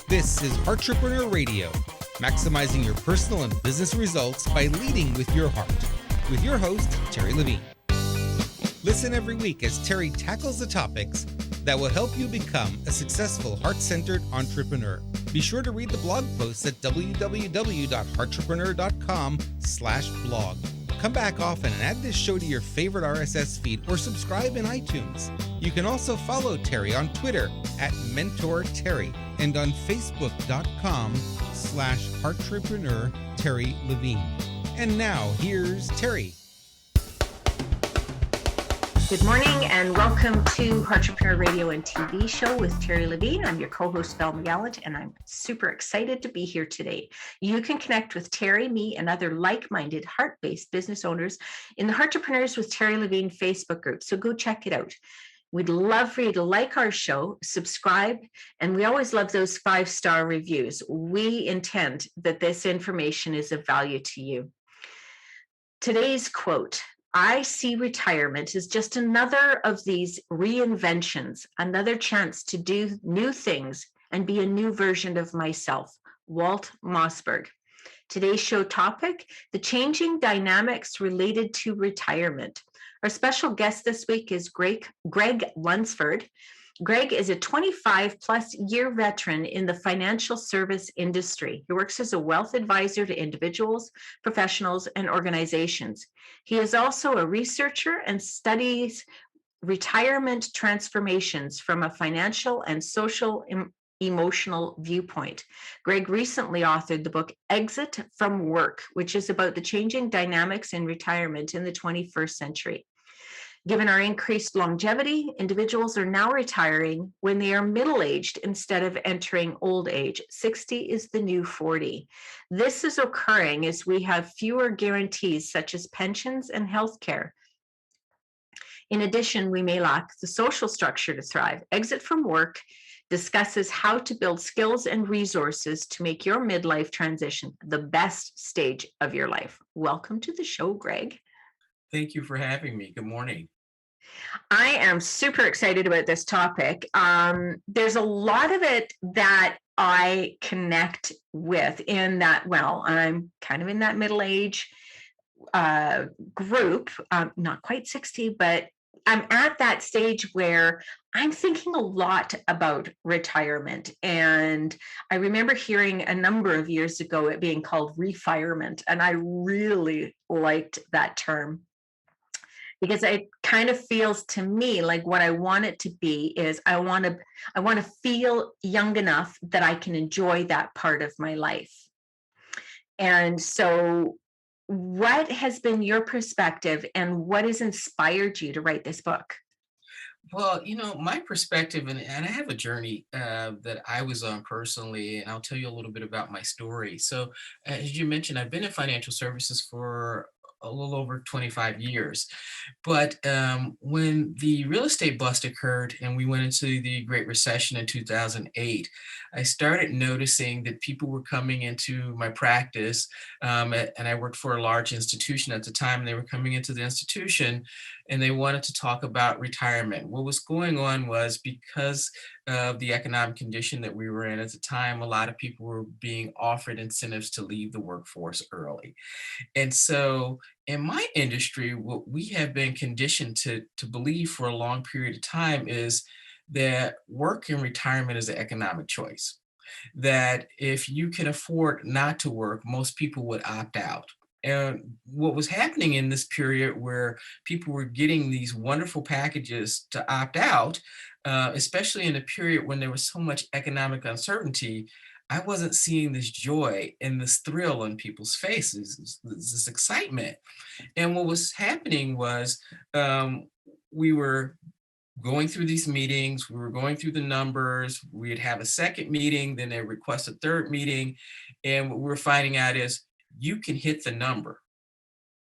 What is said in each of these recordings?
This is Entrepreneurial Radio, maximizing your personal and business results by leading with your heart. With your host, Terri Levine. Listen every week as Terri tackles the topics that will help you become a successful heart-centered entrepreneur. Be sure to read the blog posts at www.heartrepreneur.com/blog. Come back often and add this show to your favorite RSS feed or subscribe in iTunes. You can also follow Terri on Twitter at MentorTerri and on Facebook.com/heartrepreneur Terri Levine. And now here's Terri. Good morning and welcome to Entrepreneurial Radio and TV show with Terri Levine. I'm your co-host, Val McGallant, and I'm super excited to be here today. You can connect with Terri, me, and other like-minded, heart-based business owners in the Entrepreneurs with Terri Levine Facebook group, so go check it out. We'd love for you to like our show, subscribe, and we always love those 5-star reviews. We intend that this information is of value to you. Today's quote: I see retirement as just another of these reinventions, another chance to do new things and be a new version of myself. Walt Mossberg. Today's show topic: the changing dynamics related to retirement. Our special guest this week is Gregg Lunceford. Gregg is a 25-plus year veteran in the financial service industry. He works as a wealth advisor to individuals, professionals, and organizations. He is also a researcher and studies retirement transformations from a financial and social emotional viewpoint. Gregg recently authored the book Exit from Work, which is about the changing dynamics in retirement in the 21st century. Given our increased longevity, individuals are now retiring when they are middle-aged instead of entering old age. 60 is the new 40. This is occurring as we have fewer guarantees such as pensions and healthcare. In addition, we may lack the social structure to thrive. Exit from Work discusses how to build skills and resources to make your midlife transition the best stage of your life. Welcome to the show, Gregg. Thank you for having me. Good morning. I am super excited about this topic. There's a lot of it that I connect with in that, well, I'm kind of in that middle age group, not quite 60, but I'm at that stage where I'm thinking a lot about retirement. And I remember hearing a number of years ago it being called refirement, and I really liked that term, because it kind of feels to me like what I want it to be is I want to feel young enough that I can enjoy that part of my life. And so what has been your perspective and what has inspired you to write this book? Well, my perspective, and I have a journey that I was on personally, and I'll tell you a little bit about my story. So, as you mentioned, I've been in financial services for a little over 25 years. But when the real estate bust occurred and we went into the Great Recession in 2008, I started noticing that people were coming into my practice, and I worked for a large institution at the time, and they were coming into the institution and they wanted to talk about retirement. What was going on was, because of the economic condition that we were in at the time, a lot of people were being offered incentives to leave the workforce early. And so in my industry, what we have been conditioned to believe for a long period of time is that work and retirement is an economic choice. That if you can afford not to work, most people would opt out. And what was happening in this period where people were getting these wonderful packages to opt out, especially in a period when there was so much economic uncertainty, I wasn't seeing this joy and this thrill on people's faces, this excitement. And what was happening was we were going through these meetings, we were going through the numbers, we'd have a second meeting, then they request a third meeting. And what we're finding out is you can hit the number.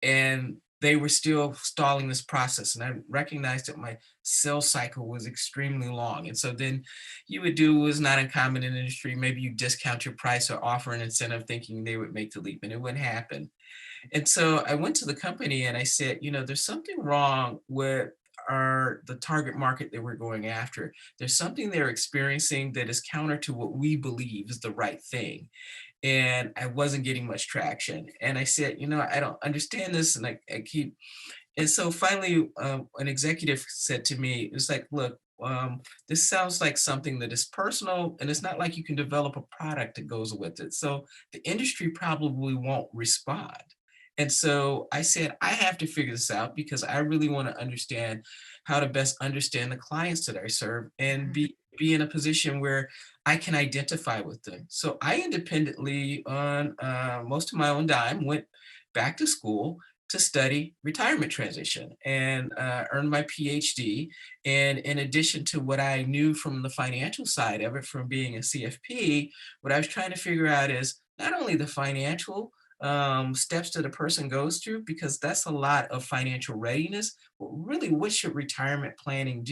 And they were still stalling this process. And I recognized that my sales cycle was extremely long. And so then you would do what was not uncommon in the industry. Maybe you discount your price or offer an incentive thinking they would make the leap, and it wouldn't happen. And so I went to the company and I said, there's something wrong with are the target market that we're going after. There's something they're experiencing that is counter to what we believe is the right thing. And I wasn't getting much traction. And I said, I don't understand this. And I keep, and so finally, an executive said to me, it's like, look, this sounds like something that is personal, and it's not like you can develop a product that goes with it. So the industry probably won't respond. And so I said, I have to figure this out because I really want to understand how to best understand the clients that I serve and be in a position where I can identify with them. So I independently, on most of my own dime, went back to school to study retirement transition and earned my Ph.D. And in addition to what I knew from the financial side of it, from being a CFP, what I was trying to figure out is not only the financial steps that a person goes through, because that's a lot of financial readiness, but really what should retirement planning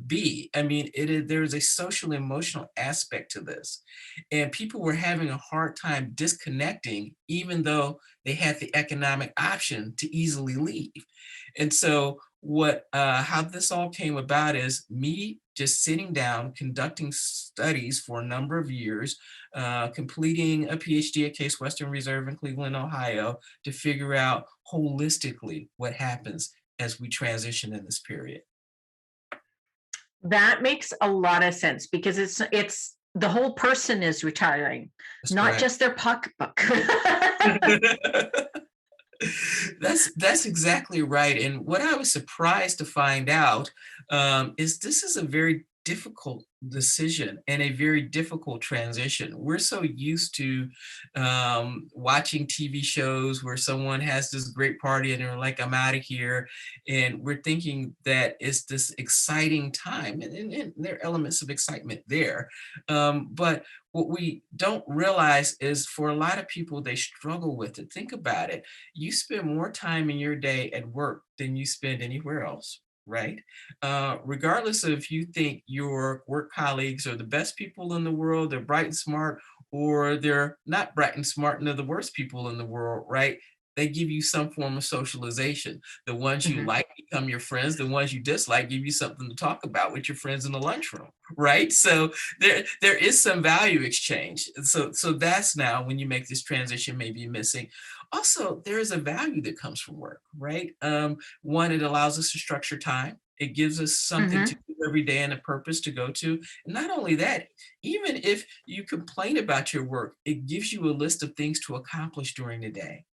be? I mean, there's a social emotional aspect to this. And people were having a hard time disconnecting, even though they had the economic option to easily leave. And so how this all came about is me just sitting down, conducting studies for a number of years, completing a PhD at Case Western Reserve in Cleveland, Ohio, to figure out holistically what happens as we transition in this period. That makes a lot of sense because it's the whole person is retiring, That's not correct. just their pocketbook. That's exactly right. And what I was surprised to find out is this is a very difficult decision and a very difficult transition. We're so used to watching TV shows where someone has this great party and they're like, I'm out of here. And we're thinking that it's this exciting time, and there are elements of excitement there. But what we don't realize is for a lot of people, they struggle with it. Think about it. You spend more time in your day at work than you spend anywhere else, right? Regardless of if you think your work colleagues are the best people in the world, they're bright and smart, or they're not bright and smart and they're the worst people in the world, right? They give you some form of socialization. The ones you like become your friends. The ones you dislike give you something to talk about with your friends in the lunchroom, right? So there is some value exchange. So that's now when you make this transition maybe missing. Also, there is a value that comes from work, right? One, it allows us to structure time. It gives us something to do every day and a purpose to go to. And not only that, even if you complain about your work, it gives you a list of things to accomplish during the day.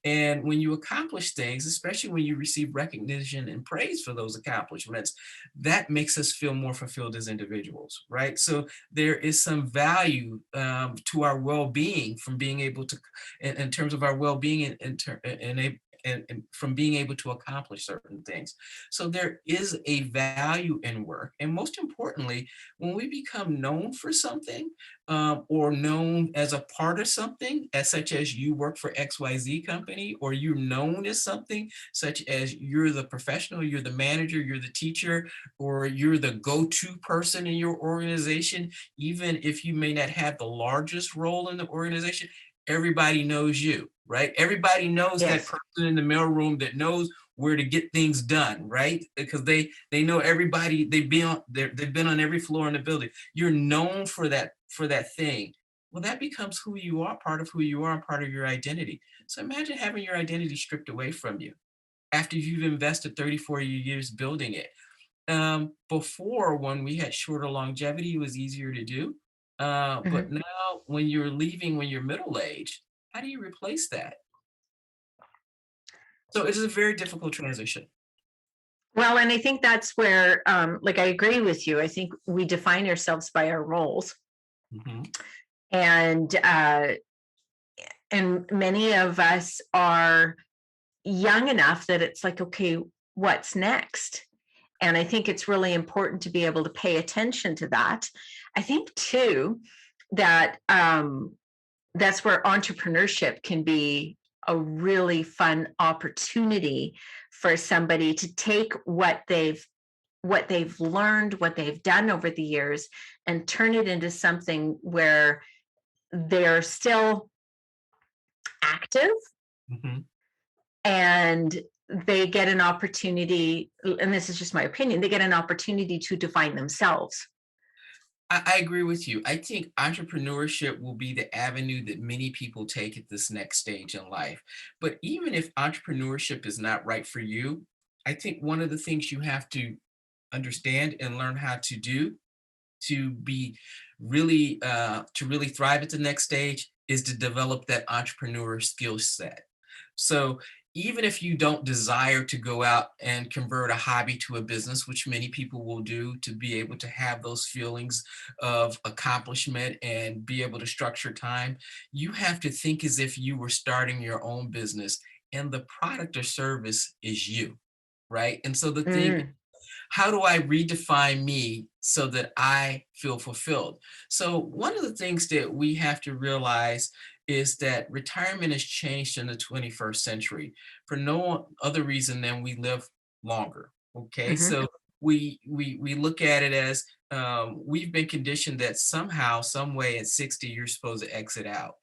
And when you accomplish things, especially when you receive recognition and praise for those accomplishments, that makes us feel more fulfilled as individuals, right? So there is some value to our well-being from being able to, in terms of our well-being and from being able to accomplish certain things. So there is a value in work. And most importantly, when we become known for something or known as a part of something, as such as you work for XYZ company, or you're known as something such as you're the professional, you're the manager, you're the teacher, or you're the go-to person in your organization, even if you may not have the largest role in the organization, everybody knows you, right? Everybody knows that person in the mailroom that knows where to get things done, right? Because they know everybody. They've been on every floor in the building. You're known for that thing. Well, that becomes who you are, part of who you are, and part of your identity. So imagine having your identity stripped away from you after you've invested 34 years building it. Before, when we had shorter longevity, it was easier to do. But now when you're leaving, when you're middle-aged, how do you replace that? So it is a very difficult transition. Well, and I think that's where, like, I agree with you. I think we define ourselves by our roles. And many of us are young enough that it's like, okay, what's next? And I think it's really important to be able to pay attention to that. I think too that that's where entrepreneurship can be a really fun opportunity for somebody to take what they've learned, what they've done over the years, and turn it into something where they're still active and they get an opportunity, and this is just my opinion, they get an opportunity to define themselves. I agree with you. I think entrepreneurship will be the avenue that many people take at this next stage in life. But even if entrepreneurship is not right for you, I think one of the things you have to understand and learn how to do to be really to really thrive at the next stage is to develop that entrepreneur skill set. So even if you don't desire to go out and convert a hobby to a business, which many people will do to be able to have those feelings of accomplishment and be able to structure time, you have to think as if you were starting your own business and the product or service is you, right? And so the thing, Mm, how do I redefine me so that I feel fulfilled? So one of the things that we have to realize is that retirement has changed in the 21st century for no other reason than we live longer. Okay, mhm. so we look at it as we've been conditioned that somehow, some way at 60 you're supposed to exit out.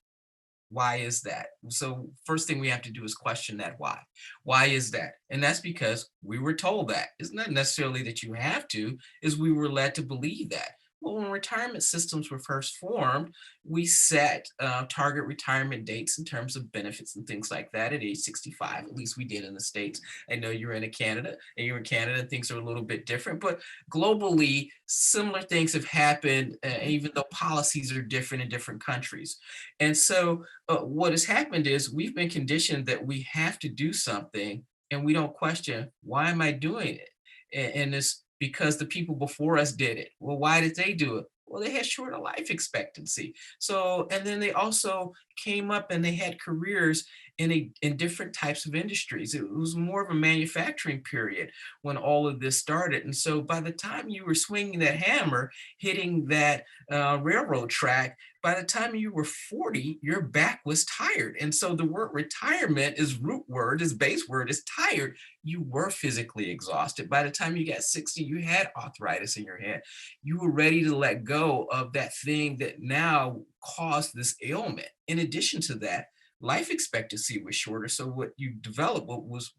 Why is that? So first thing we have to do is question that why. Why is that? And that's because we were told that. It's not necessarily that you have to, is we were led to believe that. Well, when retirement systems were first formed, we set target retirement dates in terms of benefits and things like that at age 65. At least we did in the States. I know you're in Canada, and you're in Canada, and things are a little bit different. But globally, similar things have happened, even though policies are different in different countries. And so what has happened is we've been conditioned that we have to do something and we don't question, why am I doing it? And it's because the people before us did it. Well, why did they do it? Well, they had shorter life expectancy. So, and then they also came up and they had careers in different types of industries. It was more of a manufacturing period when all of this started. And so by the time you were swinging that hammer, hitting that railroad track, by the time you were 40, your back was tired. And so the word retirement is root word, is base word, is tired. You were physically exhausted. By the time you got 60, you had arthritis in your head. You were ready to let go of that thing that now caused this ailment. In addition to that, life expectancy was shorter. So what you developed, what was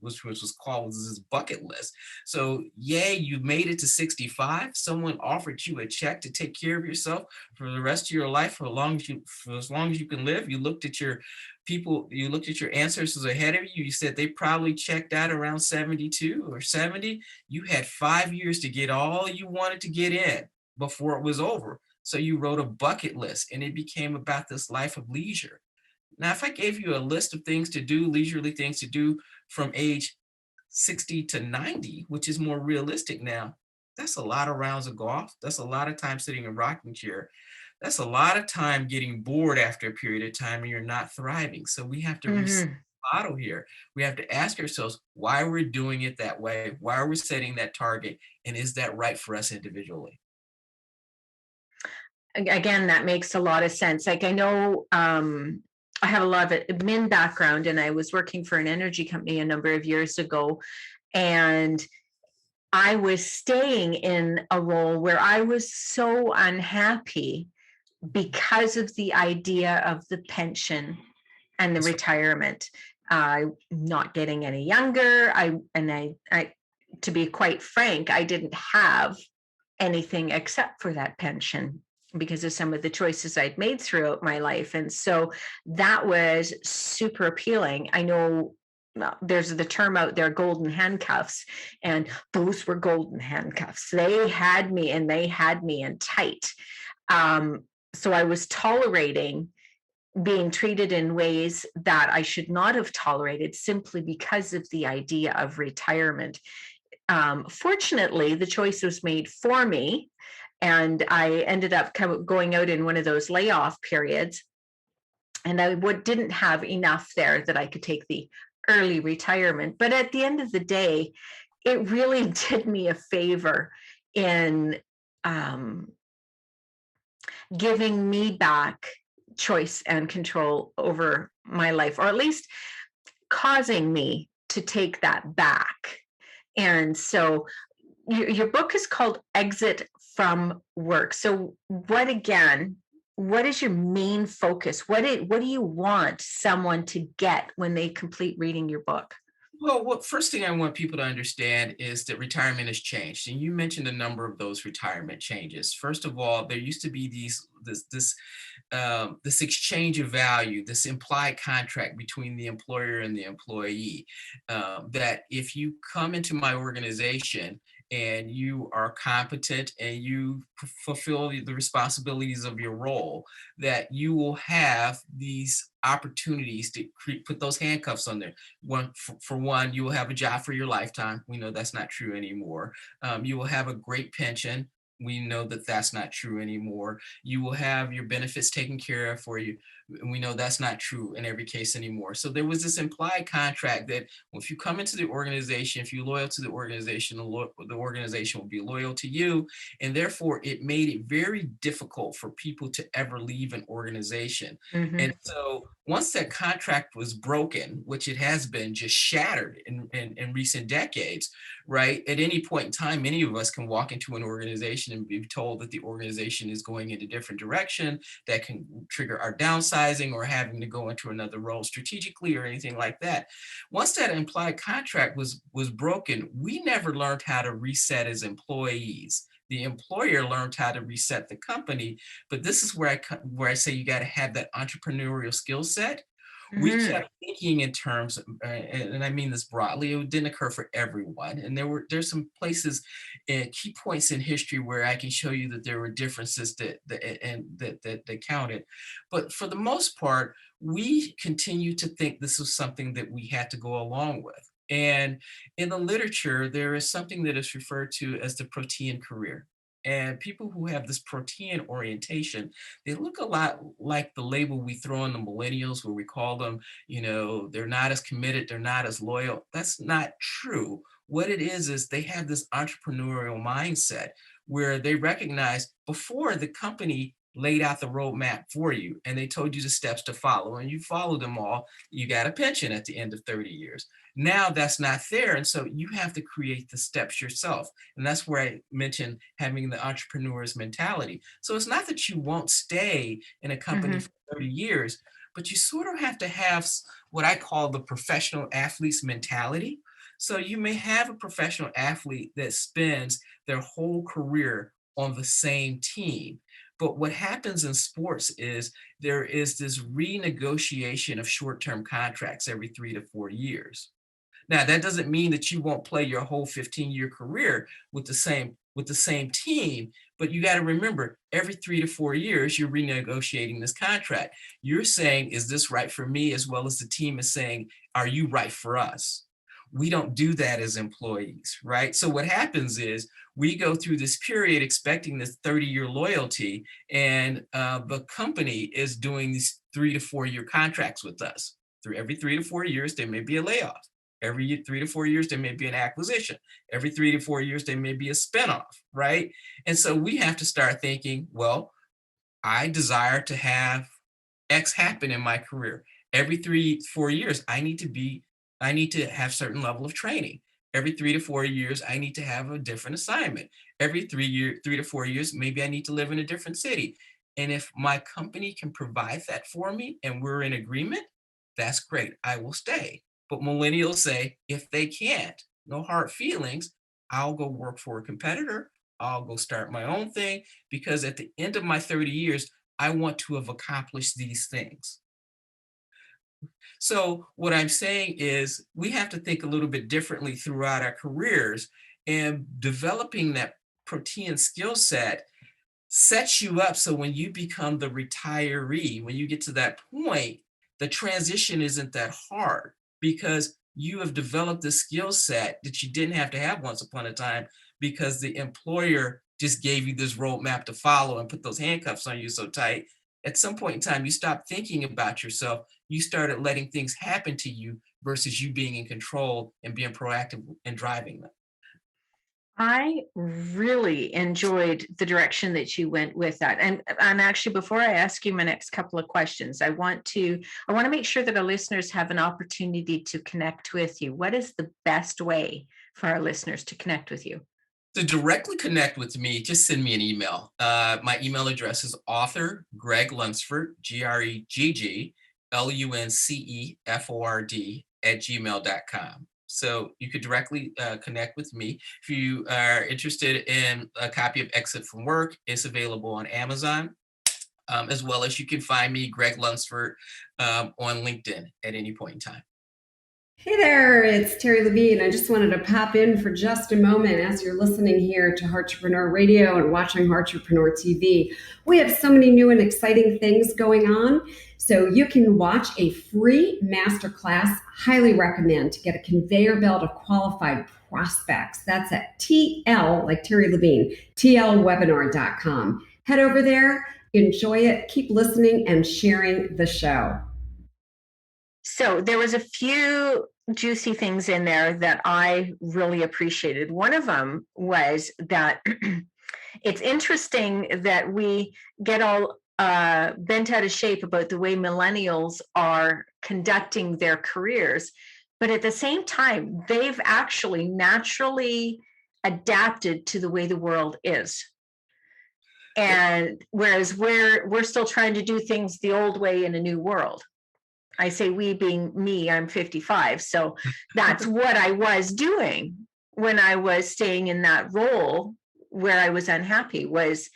called was this bucket list. So yay, you made it to 65. Someone offered you a check to take care of yourself for the rest of your life, for as long as you can live. You looked at your people, you looked at your ancestors ahead of you. You said they probably checked out around 72 or 70. You had 5 years to get all you wanted to get in before it was over. So you wrote a bucket list and it became about this life of leisure. Now, if I gave you a list of things to do, leisurely things to do from age 60 to 90, which is more realistic now, that's a lot of rounds of golf. That's a lot of time sitting in a rocking chair. That's a lot of time getting bored after a period of time and you're not thriving. So we have to reset Mhm. the model here. We have to ask ourselves why we're doing it that way. Why are we setting that target? And is that right for us individually? Again, that makes a lot of sense. Like I know I have a lot of admin background, and I was working for an energy company a number of years ago, and I was staying in a role where I was so unhappy because of the idea of the pension and the That's retirement. Not getting any younger. I, to be quite frank, I didn't have anything except for that pension because of some of the choices I'd made throughout my life. And so that was super appealing. I know there's the term out there, golden handcuffs, and those were golden handcuffs. They had me and they had me in tight. So I was tolerating being treated in ways that I should not have tolerated simply because of the idea of retirement. Fortunately, the choice was made for me, and I ended up going out in one of those layoff periods, and I didn't have enough there that I could take the early retirement. But at the end of the day, it really did me a favor in um, giving me back choice and control over my life, or at least causing me to take that back. And so your book is called Exit from Work. So what is your main focus? What do you want someone to get when they complete reading your book? Well, what first thing I want people to understand is that retirement has changed, and you mentioned a number of those retirement changes. First of all, there used to be this exchange of value, this implied contract between the employer and the employee, that if you come into my organization and you are competent and you fulfill the responsibilities of your role, that you will have these opportunities to put those handcuffs on there. For one, you will have a job for your lifetime. We know that's not true anymore. You will have a great pension. We know that that's not true anymore. You will have your benefits taken care of for you. And we know that's not true in every case anymore. So there was this implied contract that if you come into the organization, if you're loyal to the organization, the organization will be loyal to you. And therefore, it made it very difficult for people to ever leave an organization. Hmm. And so once that contract was broken, which it has been just shattered in recent decades, right? At any point in time, many of us can walk into an organization and be told that the organization is going in a different direction that can trigger our downsizing or having to go into another role strategically or anything like that. Once that implied contract was broken, we never learned how to reset as employees. The employer learned how to reset the company, but this is where I say you got to have that entrepreneurial skill set. We Hmm. kept thinking in terms, and I mean this broadly, it didn't occur for everyone. And there's some places and key points in history where I can show you that there were differences that counted. But for the most part, we continue to think this was something that we had to go along with. And in the literature, there is something that is referred to as the protean career. And people who have this protean orientation, they look a lot like the label we throw on the millennials, where we call them, they're not as committed, they're not as loyal. That's not true. What it is they have this entrepreneurial mindset where they recognize before the company laid out the roadmap for you and they told you the steps to follow and you followed them all, you got a pension at the end of 30 years. Now that's not there. And so you have to create the steps yourself. And that's where I mentioned having the entrepreneur's mentality. So it's not that you won't stay in a company Hmm. for 30 years, but you sort of have to have what I call the professional athlete's mentality. So you may have a professional athlete that spends their whole career on the same team. But what happens in sports is there is this renegotiation of short-term contracts every 3 to 4 years. Now, that doesn't mean that you won't play your whole 15-year career with the same team, but you got to remember every 3 to 4 years you're renegotiating this contract. You're saying, is this right for me? As well as the team is saying, are you right for us? We don't do that as employees, right? So what happens is we go through this period expecting this 30-year loyalty, and the company is doing these 3 to 4 year contracts with us. Through every 3 to 4 years, there may be a layoff. Every 3 to 4 years, there may be an acquisition. Every 3 to 4 years, there may be a spinoff, right? And so we have to start thinking, well, I desire to have X happen in my career. Every 3 4 years, I need to have certain level of training. Every 3 to 4 years, I need to have a different assignment. Every 3 to 4 years, maybe I need to live in a different city. And if my company can provide that for me and we're in agreement, that's great. I will stay. But millennials say if they can't, no hard feelings, I'll go work for a competitor. I'll go start my own thing because at the end of my 30 years, I want to have accomplished these things. So, what I'm saying is, we have to think a little bit differently throughout our careers, and developing that protein skill set sets you up so when you become the retiree, when you get to that point, the transition isn't that hard because you have developed the skill set that you didn't have to have once upon a time because the employer just gave you this roadmap to follow and put those handcuffs on you so tight. At some point in time, you stopped thinking about yourself. You started letting things happen to you versus you being in control and being proactive and driving them. I really enjoyed the direction that you went with that. And actually, before I ask you my next couple of questions, I want to make sure that our listeners have an opportunity to connect with you. What is the best way for our listeners to connect with you? To directly connect with me, just send me an email. My email address is author Gregg Lunceford, Gregg Lunceford @gmail.com. So you could directly connect with me. If you are interested in a copy of Exit from Work, it's available on Amazon, as well as you can find me, Gregg Lunceford, on LinkedIn at any point in time. Hey there, it's Terri Levine. I just wanted to pop in for just a moment as you're listening here to Heart-repreneur Radio and watching Heart-repreneur TV. We have so many new and exciting things going on. So you can watch a free masterclass. Highly recommend to get a conveyor belt of qualified prospects. That's at TL, like Terri Levine, tlwebinar.com. Head over there, enjoy it, keep listening and sharing the show. So there was a few juicy things in there that I really appreciated. One of them was that it's interesting that we get all bent out of shape about the way millennials are conducting their careers, but at the same time, they've actually naturally adapted to the way the world is. And whereas we're still trying to do things the old way in a new world. I say we being me, I'm 55. So that's what I was doing when I was staying in that role where I was unhappy, was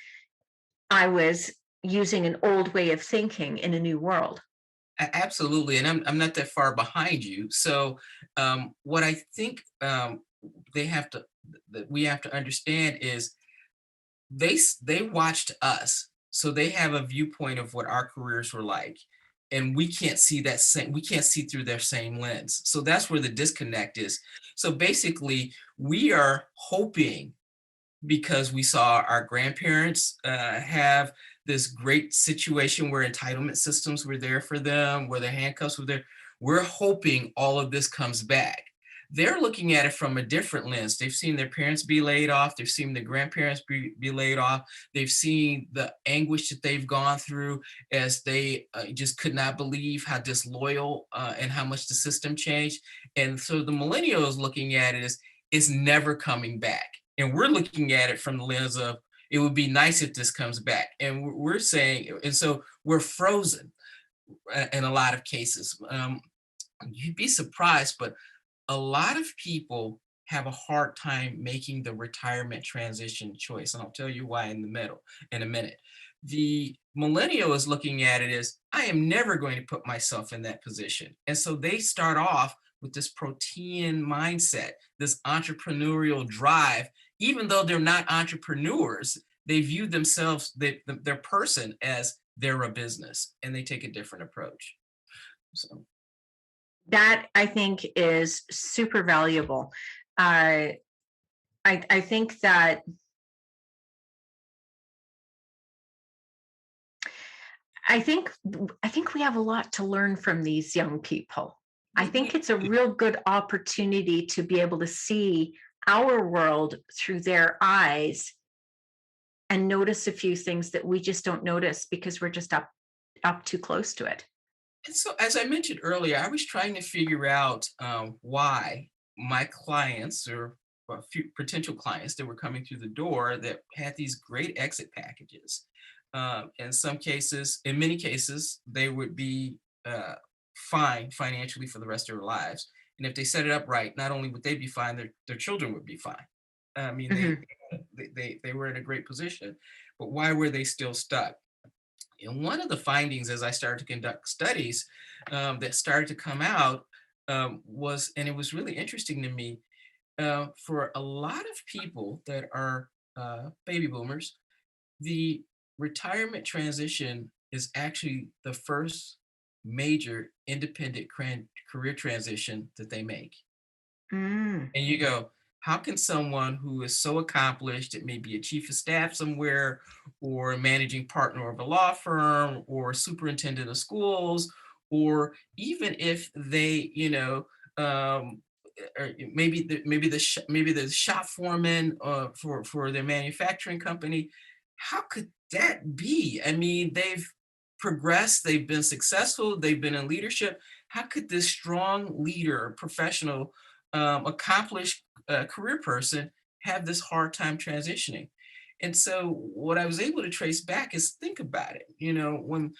I was using an old way of thinking in a new world. Absolutely. And I'm not that far behind you. So what I think we have to understand is they watched us. So they have a viewpoint of what our careers were like. And we can't see through their same lens. So that's where the disconnect is. So basically, we are hoping, because we saw our grandparents have this great situation where entitlement systems were there for them, where the handcuffs were there. We're hoping all of this comes back. They're looking at it from a different lens. They've seen their parents be laid off. They've seen their grandparents be laid off. They've seen the anguish that they've gone through as they just could not believe how disloyal and how much the system changed. And so the millennials looking at it as it's never coming back. And we're looking at it from the lens of it would be nice if this comes back. And we're saying, and so we're frozen in a lot of cases. You'd be surprised, but a lot of people have a hard time making the retirement transition choice. And I'll tell you why in a minute. The millennial is looking at it as, I am never going to put myself in that position. And so they start off with this protean mindset, this entrepreneurial drive. Even though they're not entrepreneurs, they view themselves, their person, as they're a business, and they take a different approach. So That I think is super valuable. I think that I think we have a lot to learn from these young people. I think it's a real good opportunity to be able to see our world through their eyes and notice a few things that we just don't notice because we're just up too close to it. And so, as I mentioned earlier, I was trying to figure out why my clients or few potential clients that were coming through the door that had these great exit packages. In many cases, they would be fine financially for the rest of their lives. And if they set it up right, not only would they be fine, their children would be fine. I mean, they were in a great position, but why were they still stuck? And one of the findings as I started to conduct studies that started to come out was, and it was really interesting to me, for a lot of people that are baby boomers, the retirement transition is actually the first major independent career transition that they make. Mm. And you go, how can someone who is so accomplished, it may be a chief of staff somewhere, or a managing partner of a law firm, or superintendent of schools, or even if they, or maybe the shop foreman for their manufacturing company, how could that be? I mean, they've progressed, they've been successful, they've been in leadership. How could this strong leader, professional, accomplished career person have this hard time transitioning? And so what I was able to trace back is, think about it. When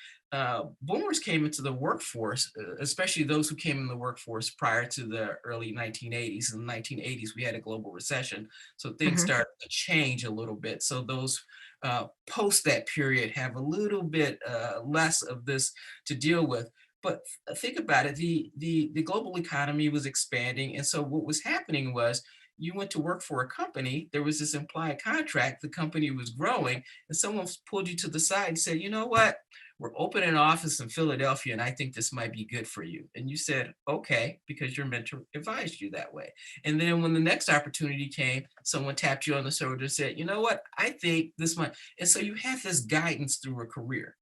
boomers came into the workforce, especially those who came in the workforce prior to the early 1980s. In the 1980s, we had a global recession. So things Mhm. started to change a little bit. So those post that period have a little bit less of this to deal with. But think about it, the global economy was expanding. And so what was happening was, you went to work for a company, there was this implied contract, the company was growing, and someone pulled you to the side and said, you know what, we're opening an office in Philadelphia and I think this might be good for you. And you said, okay, because your mentor advised you that way. And then when the next opportunity came, someone tapped you on the shoulder and said, you know what, I think this might. And so you have this guidance through a career.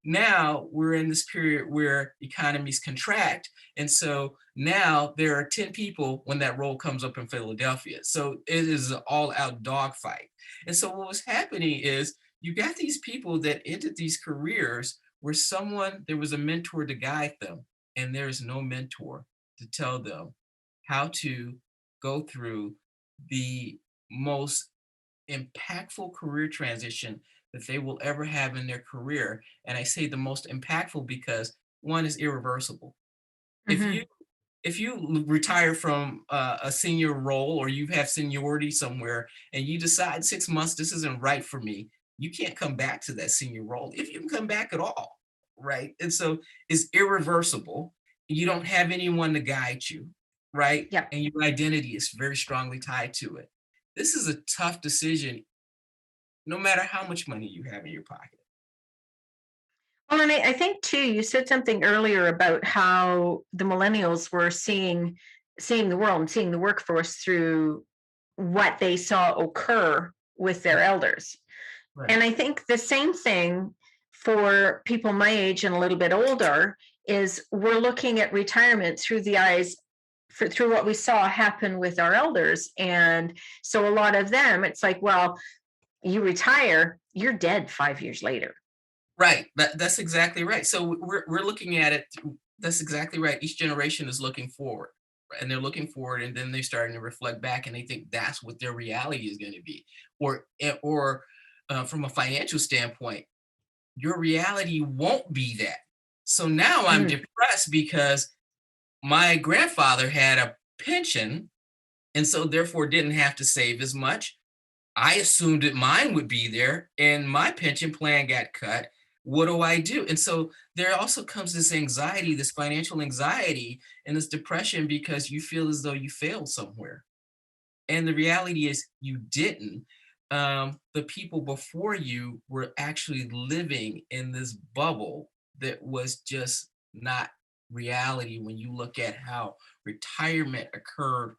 Now we're in this period where economies contract. And so now there are 10 people when that role comes up in Philadelphia. So it is an all out dogfight. And so what was happening is, you got these people that entered these careers where there was a mentor to guide them, and there's no mentor to tell them how to go through the most impactful career transition that they will ever have in their career. And I say the most impactful because one is irreversible. If you Mhm. retire from a senior role, or you have seniority somewhere and you decide 6 months this isn't right for me, you can't come back to that senior role, if you can come back at all, right? And so it's irreversible. You don't have anyone to guide you, right? Yep. And your identity is very strongly tied to it. This is a tough decision, no matter how much money you have in your pocket. Well, and I think too, you said something earlier about how the millennials were seeing the world and seeing the workforce through what they saw occur with their Right, elders. right, And I think the same thing for people my age and a little bit older is, we're looking at retirement through the eyes through what we saw happen with our elders. And so a lot of them, it's like, well, you retire, you're dead 5 years later. right. That's exactly right. So we're looking at it. That's exactly right. Each generation is looking forward, right? And they're looking forward, and then they're starting to reflect back, and they think that's what their reality is going to be. Or from a financial standpoint, your reality won't be that. So now I'm Mm. depressed because my grandfather had a pension, and so therefore didn't have to save as much. I assumed that mine would be there, and my pension plan got cut. What do I do? And so there also comes this anxiety, this financial anxiety, and this depression, because you feel as though you failed somewhere. And the reality is, you didn't. The people before you were actually living in this bubble that was just not reality when you look at how retirement occurred,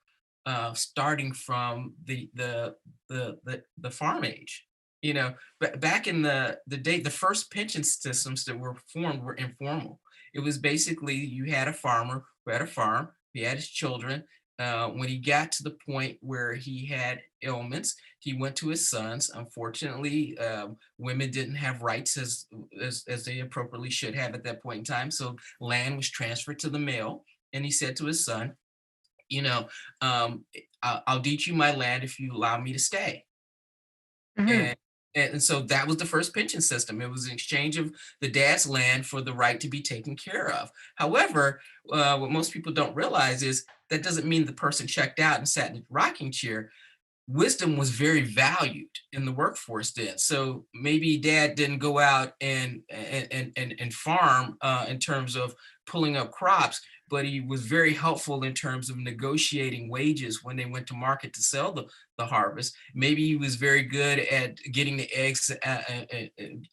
starting from the farm age. But back in the day, the first pension systems that were formed were informal. It was basically, you had a farmer who had a farm, he had his children. When he got to the point where he had ailments, he went to his sons. Unfortunately, women didn't have rights as they appropriately should have at that point in time. So land was transferred to the male, and he said to his son, you know, I'll deed you my land if you allow me to stay. Mhm. And and so that was the first pension system. It was an exchange of the dad's land for the right to be taken care of. However, what most people don't realize is, that doesn't mean the person checked out and sat in a rocking chair. Wisdom was very valued in the workforce then. So maybe dad didn't go out and farm, in terms of pulling up crops, but he was very helpful in terms of negotiating wages when they went to market to sell the harvest. Maybe he was very good at getting the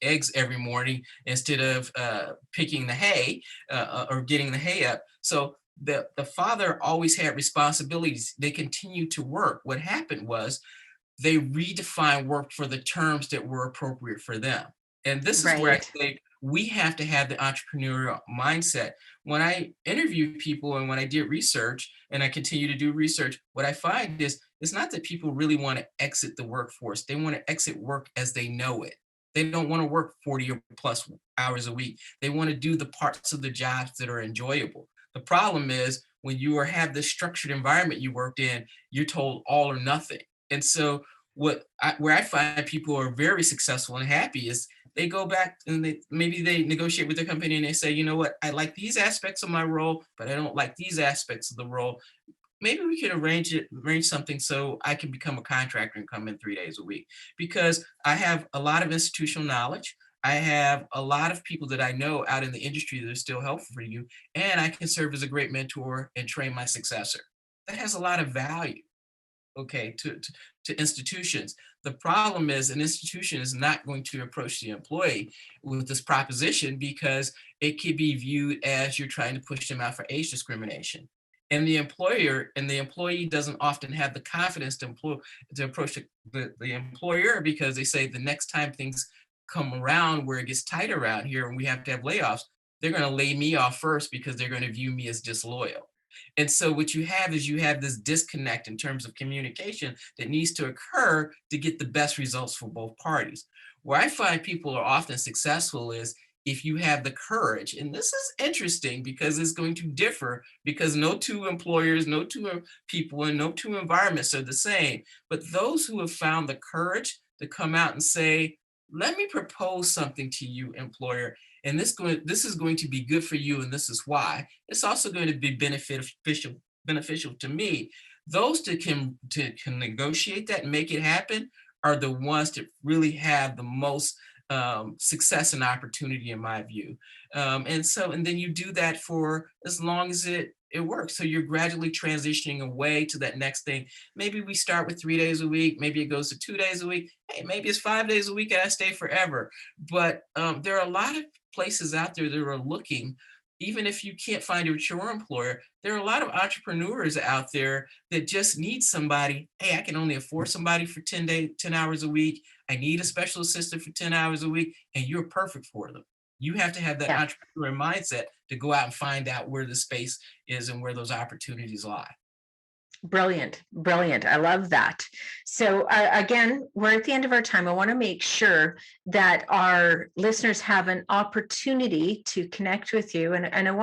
eggs every morning, instead of picking the hay, or getting the hay up. So the father always had responsibilities. They continued to work. What happened was, they redefined work for the terms that were appropriate for them. And this is where I Right. say, we have to have the entrepreneurial mindset. When I interview people and when I did research, and I continue to do research, what I find is, it's not that people really want to exit the workforce. They want to exit work as they know it. They don't want to work 40 or plus hours a week. They want to do the parts of the jobs that are enjoyable. The problem is, when you have this structured environment you worked in, you're told all or nothing. And so where I find people are very successful and happy is they go back and maybe they negotiate with their company and they say, you know what, I like these aspects of my role, but I don't like these aspects of the role. Maybe we could arrange something so I can become a contractor and come in 3 days a week, because I have a lot of institutional knowledge. I have a lot of people that I know out in the industry that are still helpful for you, and I can serve as a great mentor and train my successor. That has a lot of value, okay, to institutions. The problem is an institution is not going to approach the employee with this proposition because it could be viewed as you're trying to push them out for age discrimination. And the employee doesn't often have the confidence to approach the employer, because they say the next time things come around where it gets tight around here and we have to have layoffs, they're going to lay me off first because they're going to view me as disloyal. And so what you have is this disconnect in terms of communication that needs to occur to get the best results for both parties. Where I find people are often successful is if you have the courage, and this is interesting because it's going to differ, because no two employers, no two people, and no two environments are the same. But those who have found the courage to come out and say, let me propose something to you, employer, and this is going to be good for you, and this is why. It's also going to be beneficial to me. Those that can negotiate that and make it happen are the ones that really have the most success and opportunity, in my view. And then you do that for as long as it works. So you're gradually transitioning away to that next thing. Maybe we start with 3 days a week. Maybe it goes to 2 days a week. Hey, maybe it's 5 days a week and I stay forever. But there are a lot of places out there that are looking. Even if you can't find your employer, there are a lot of entrepreneurs out there that just need somebody. Hey, I can only afford somebody for 10 hours a week. I need a special assistant for 10 hours a week, and you're perfect for them. You have to have that entrepreneurial mindset to go out and find out where the space is and where those opportunities lie. Brilliant. I love that. So again, we're at the end of our time. I want to make sure that our listeners have an opportunity to connect with you. And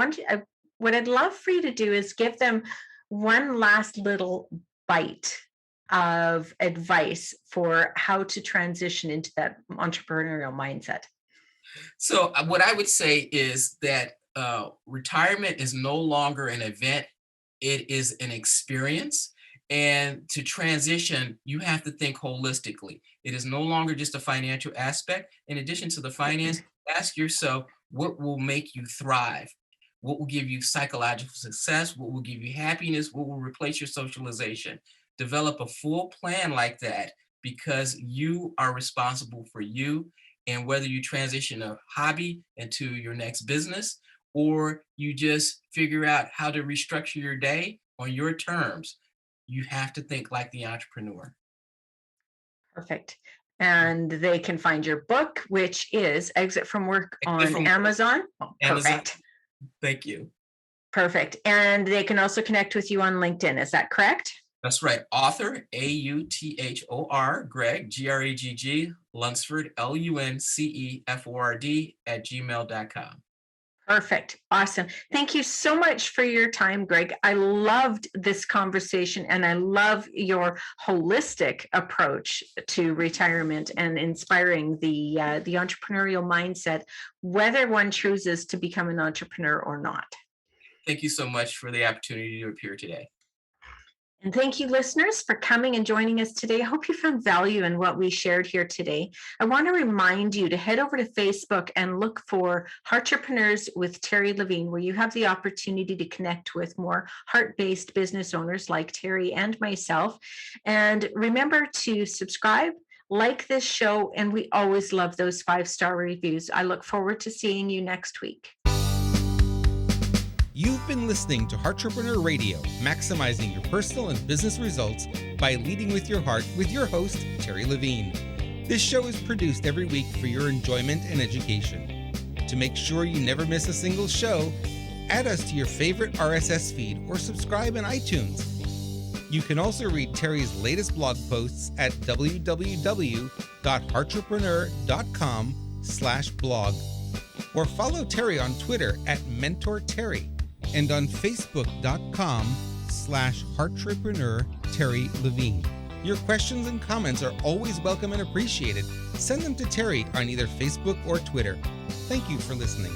what I'd love for you to do is give them one last little bite of advice for how to transition into that entrepreneurial mindset. So what I would say is that retirement is no longer an event. It is an experience. And to transition, you have to think holistically. It is no longer just a financial aspect. In addition to the finance, ask yourself, what will make you thrive? What will give you psychological success? What will give you happiness? What will replace your socialization? Develop a full plan like that, because you are responsible for you. And whether you transition a hobby into your next business, or you just figure out how to restructure your day on your terms, you have to think like the entrepreneur. Perfect. And they can find your book, which is Exit from Work on Amazon. Perfect. Thank you. Perfect. And they can also connect with you on LinkedIn. Is that correct? That's right. Author, AUTHOR, Gregg, GREGG, Lunceford, LUNCEFORD @gmail.com. Perfect. Awesome. Thank you so much for your time, Gregg. I loved this conversation, and I love your holistic approach to retirement and inspiring the entrepreneurial mindset, whether one chooses to become an entrepreneur or not. Thank you so much for the opportunity to appear today. And thank you, listeners, for coming and joining us today. I hope you found value in what we shared here today. I want to remind you to head over to Facebook and look for Heart-repreneurs with Terri Levine, where you have the opportunity to connect with more heart-based business owners like Terri and myself. And remember to subscribe, like this show, and we always love those 5-star reviews. I look forward to seeing you next week. You've been listening to Heart-repreneur Radio, maximizing your personal and business results by leading with your heart, with your host, Terri Levine. This show is produced every week for your enjoyment and education. To make sure you never miss a single show, add us to your favorite RSS feed or subscribe in iTunes. You can also read Terri's latest blog posts at www.heartrepreneur.com/blog, or follow Terri on Twitter @MentorTerri, and on Facebook.com/heartrepreneur Terri Levine. Your questions and comments are always welcome and appreciated. Send them to Terri on either Facebook or Twitter. Thank you for listening.